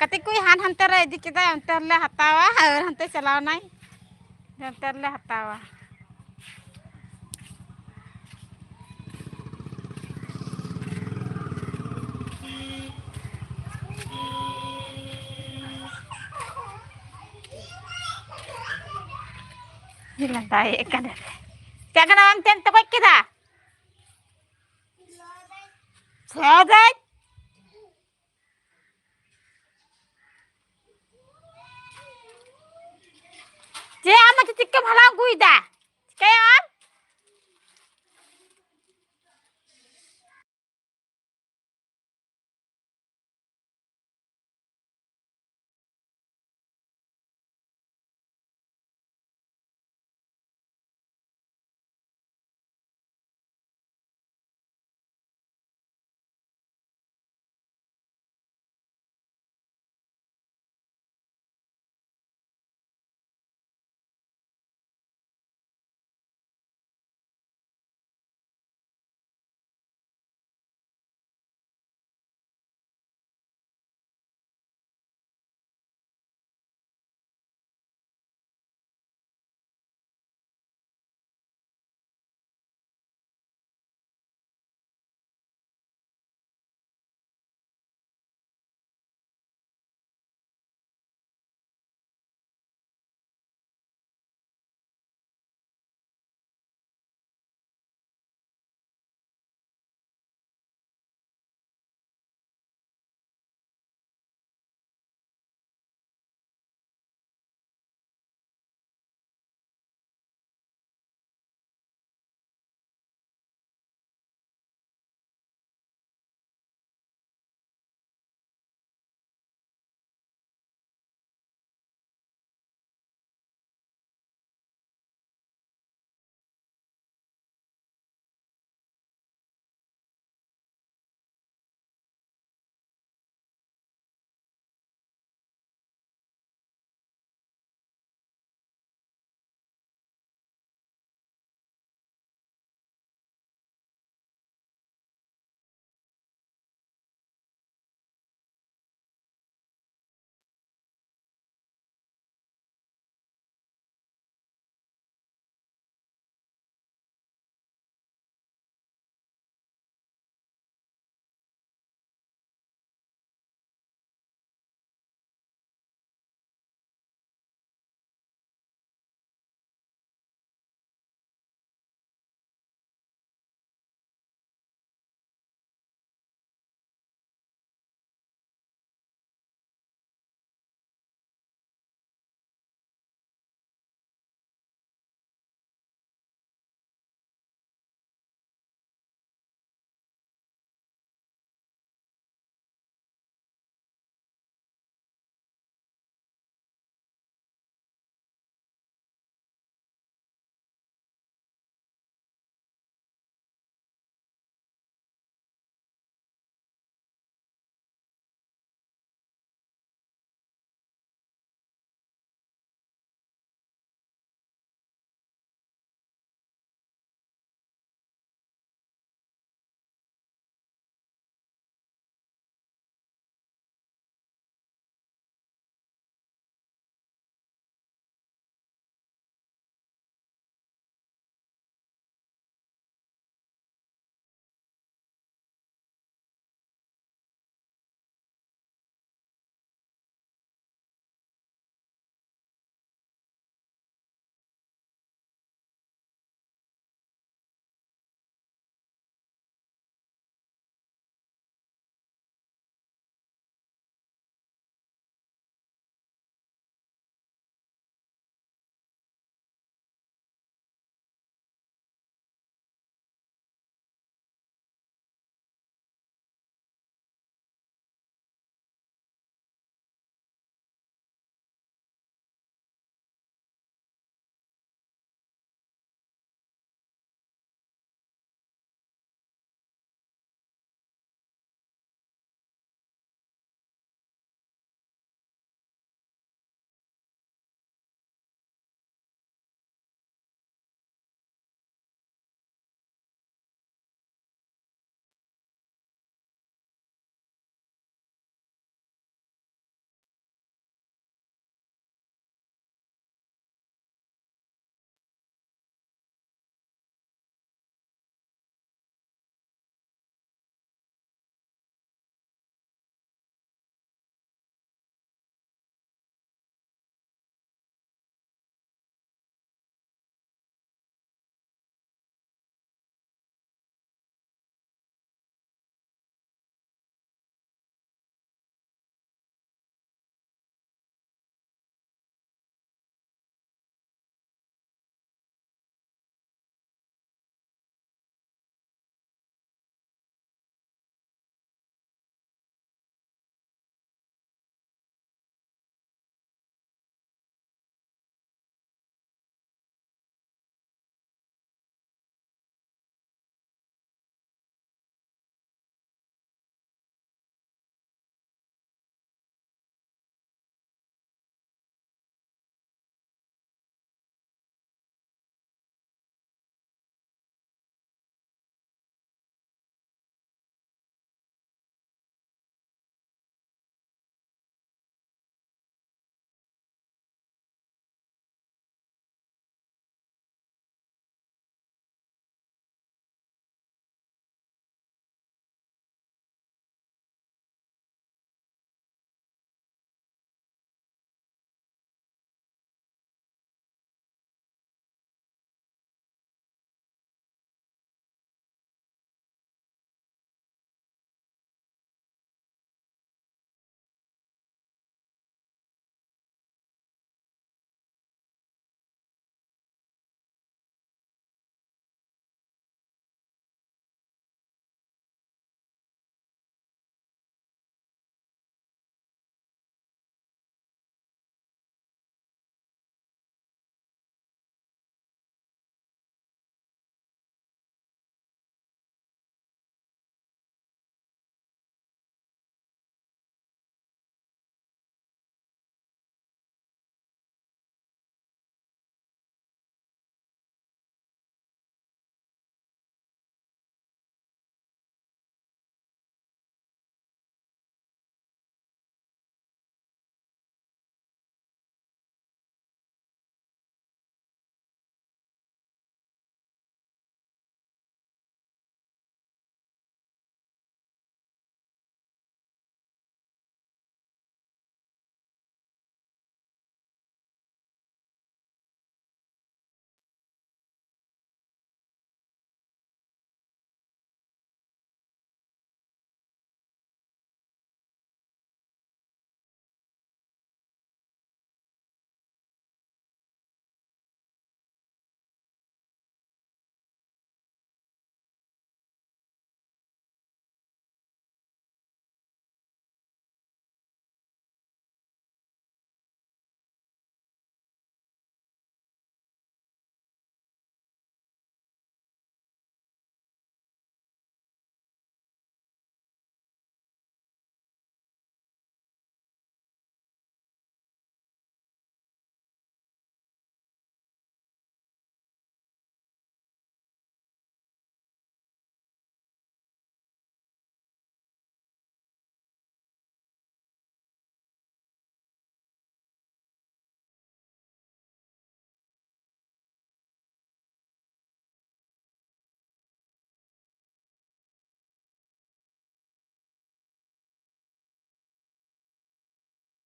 कति कोई हान हंते रे इदी केदा अंते ले हतावा और हंते चलावनाय अंते ले हतावा Hilang tayo ka na. Kaya ka naman tento ko kita. Saday. Jaya ama titik kam halang guida. Kaya am?